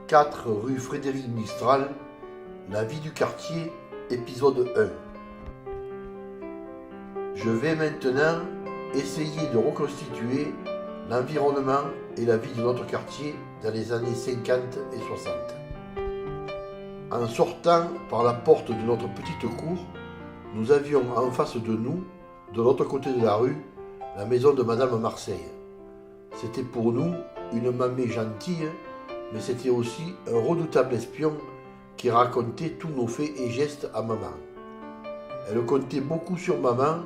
4 rue Frédéric Mistral, la vie du quartier, épisode 1. Je vais maintenant essayer de reconstituer l'environnement et la vie de notre quartier dans les années 50 et 60. En sortant par la porte de notre petite cour, nous avions en face de nous, de l'autre côté de la rue, la maison de Madame Marseille. C'était pour nous une mamie gentille, mais c'était aussi un redoutable espion qui racontait tous nos faits et gestes à maman. Elle comptait beaucoup sur maman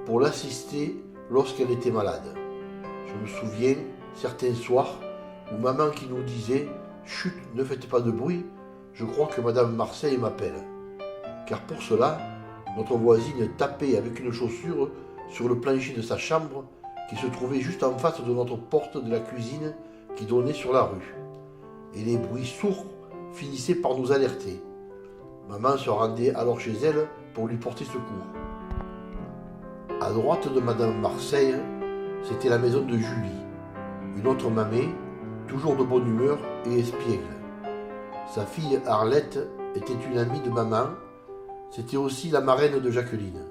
pour l'assister lorsqu'elle était malade. Je me souviens certains soirs où maman qui nous disait « Chut, ne faites pas de bruit, je crois que Madame Marseille m'appelle ». Car pour cela, notre voisine tapait avec une chaussure sur le plancher de sa chambre qui se trouvait juste en face de notre porte de la cuisine qui donnait sur la rue. Et les bruits sourds finissaient par nous alerter. Maman se rendait alors chez elle pour lui porter secours. À droite de Madame Marseille, c'était la maison de Julie, une autre mamie, toujours de bonne humeur et espiègle. Sa fille Arlette était une amie de maman, c'était aussi la marraine de Jacqueline.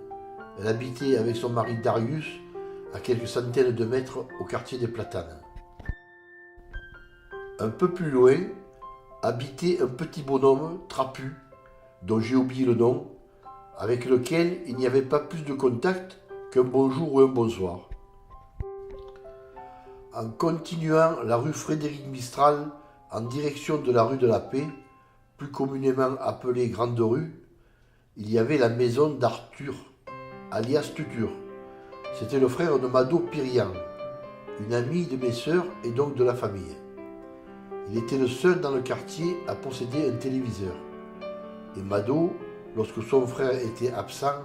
Elle habitait avec son mari Darius à quelques centaines de mètres au quartier des Platanes. Un peu plus loin, habitait un petit bonhomme trapu, dont j'ai oublié le nom, avec lequel il n'y avait pas plus de contact qu'un bonjour ou un bonsoir. En continuant la rue Frédéric Mistral en direction de la rue de la Paix, plus communément appelée Grande Rue, il y avait la maison d'Arthur, alias Tutur. C'était le frère de Mado Pirian, une amie de mes sœurs et donc de la famille. Il était le seul dans le quartier à posséder un téléviseur. Et Mado, lorsque son frère était absent,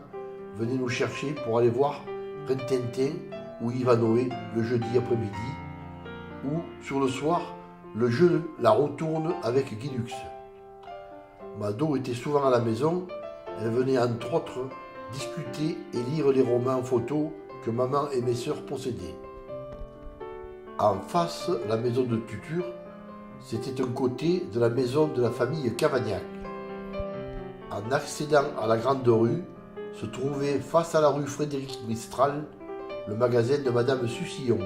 venait nous chercher pour aller voir Rintintin ou Ivanoé le jeudi après-midi, ou, sur le soir, le jeu La roue tourne avec Guy Lux. Mado était souvent à la maison, elle venait entre autres discuter et lire les romans en photo que maman et mes sœurs possédaient. En face, la maison de Tutur, c'était un côté de la maison de la famille Cavagnac. En accédant à la Grande Rue, se trouvait face à la rue Frédéric Mistral, le magasin de Madame Sucillon,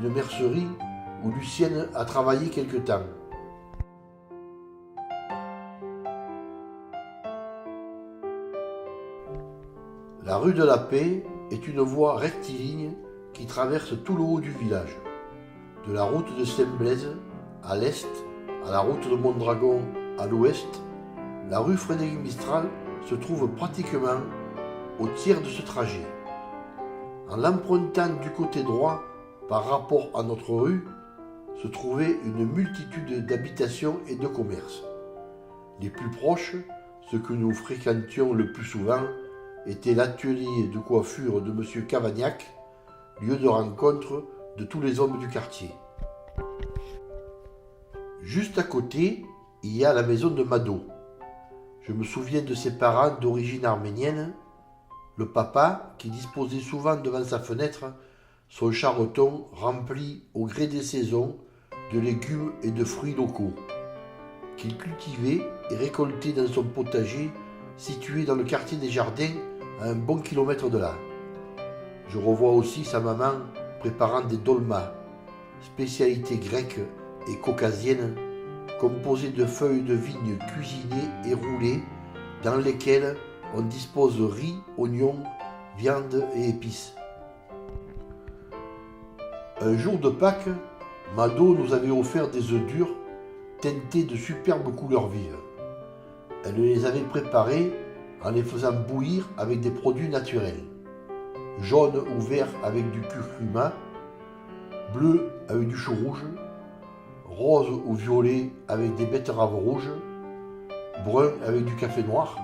une mercerie où Lucienne a travaillé quelque temps. La rue de la Paix est une voie rectiligne qui traverse tout le haut du village, de la route de Saint-Blaise à l'est à la route de Mondragon à l'ouest. La rue Frédéric Mistral se trouve pratiquement au tiers de ce trajet. En l'empruntant du côté droit par rapport à notre rue, se trouvait une multitude d'habitations et de commerces. Les plus proches, ceux que nous fréquentions le plus souvent, était l'atelier de coiffure de M. Cavagnac, lieu de rencontre de tous les hommes du quartier. Juste à côté, il y a la maison de Mado. Je me souviens de ses parents d'origine arménienne, le papa qui disposait souvent devant sa fenêtre son charreton rempli au gré des saisons de légumes et de fruits locaux, qu'il cultivait et récoltait dans son potager situé dans le quartier des Jardins à un bon kilomètre de là. Je revois aussi sa maman préparant des dolmas, spécialité grecque et caucasienne, composée de feuilles de vigne cuisinées et roulées, dans lesquelles on dispose riz, oignons, viande et épices. Un jour de Pâques, Mado nous avait offert des œufs durs teintés de superbes couleurs vives. Elle les avait préparés en les faisant bouillir avec des produits naturels, jaune ou vert avec du curcuma, bleu avec du chou rouge, rose ou violet avec des betteraves rouges, brun avec du café noir,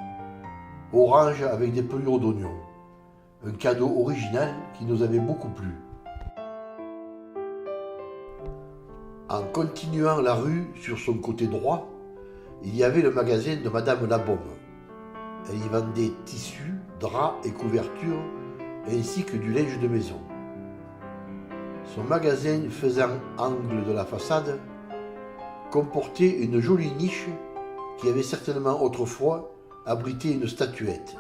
orange avec des pelures d'oignons. Un cadeau original qui nous avait beaucoup plu. En continuant la rue sur son côté droit, il y avait le magasin de Madame Labaume. Elle y vendait tissus, draps et couvertures, ainsi que du linge de maison. Son magasin faisant angle de la façade, comportait une jolie niche qui avait certainement autrefois abrité une statuette.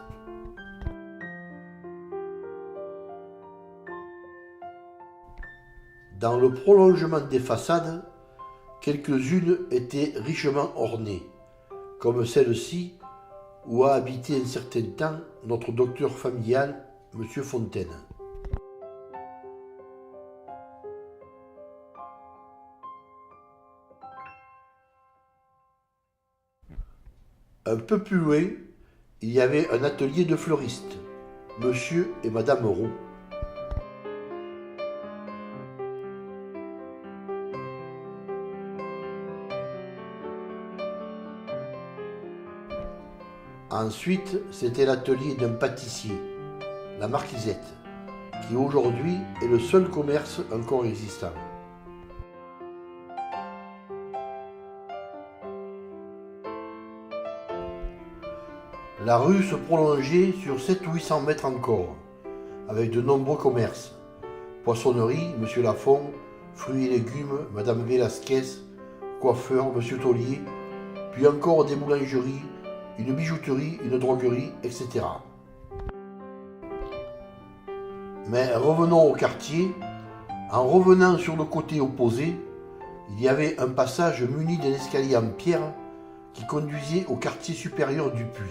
Dans le prolongement des façades, quelques-unes étaient richement ornées, comme celle-ci où a habité un certain temps notre docteur familial, M. Fontaine. Un peu plus loin, il y avait un atelier de fleuristes, M. et Mme Roux. Ensuite, c'était l'atelier d'un pâtissier, la Marquisette, qui aujourd'hui est le seul commerce encore existant. La rue se prolongeait sur 700 ou 800 mètres encore, avec de nombreux commerces. Poissonnerie, M. Lafont, fruits et légumes, Mme Velasquez, coiffeur, M. Taulier, puis encore des boulangeries, une bijouterie, une droguerie, etc. Mais revenons au quartier. En revenant sur le côté opposé, il y avait un passage muni d'un escalier en pierre qui conduisait au quartier supérieur du Puy.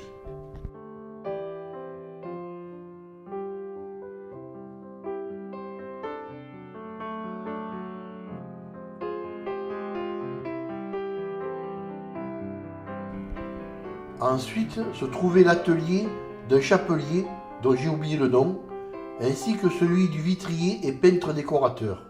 Ensuite se trouvait l'atelier d'un chapelier dont j'ai oublié le nom, ainsi que celui du vitrier et peintre décorateur.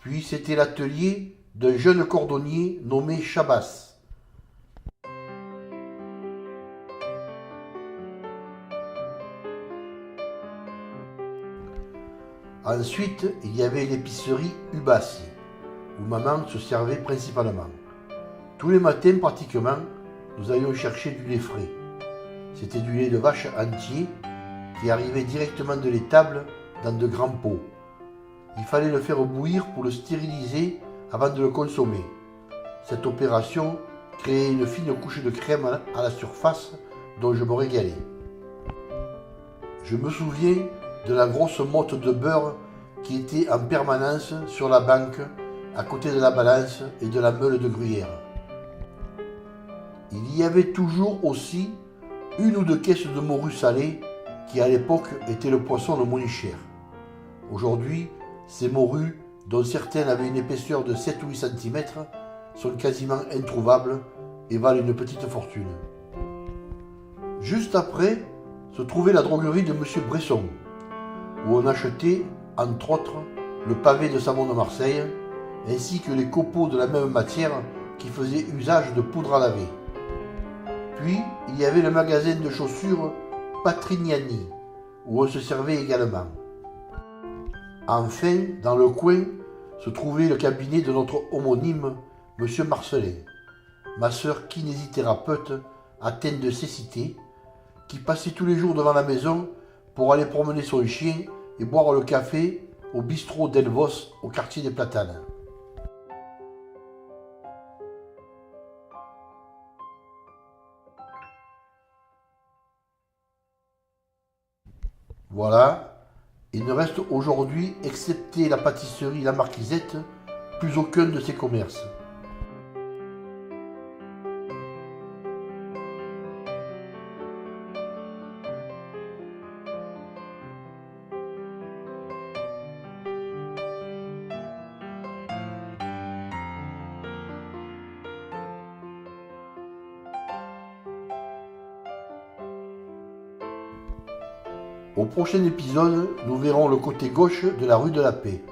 Puis c'était l'atelier d'un jeune cordonnier nommé Chabas. Ensuite, il y avait l'épicerie Ubassi, où maman se servait principalement. Tous les matins pratiquement, nous allions chercher du lait frais. C'était du lait de vache entier qui arrivait directement de l'étable dans de grands pots. Il fallait le faire bouillir pour le stériliser avant de le consommer. Cette opération créait une fine couche de crème à la surface dont je me régalais. Je me souviens de la grosse motte de beurre qui était en permanence sur la banque à côté de la balance et de la meule de gruyère. Il y avait toujours aussi une ou deux caisses de morue salée qui à l'époque était le poisson le moins cher. Aujourd'hui, ces morues, dont certaines avaient une épaisseur de 7 ou 8 cm, sont quasiment introuvables et valent une petite fortune. Juste après se trouvait la droguerie de M. Bresson, où on achetait, entre autres, le pavé de savon de Marseille, ainsi que les copeaux de la même matière qui faisaient usage de poudre à laver. Puis, il y avait le magasin de chaussures Patrignani, où on se servait également. Enfin, dans le coin, se trouvait le cabinet de notre homonyme, M. Marcelin, ma sœur kinésithérapeute atteinte de cécité, qui passait tous les jours devant la maison pour aller promener son chien et boire le café au bistrot d'Elvos au quartier des Platanes. Voilà. Il ne reste aujourd'hui, excepté la pâtisserie La Marquisette, plus aucun de ces commerces. Au prochain épisode, nous verrons le côté gauche de la rue de la Paix.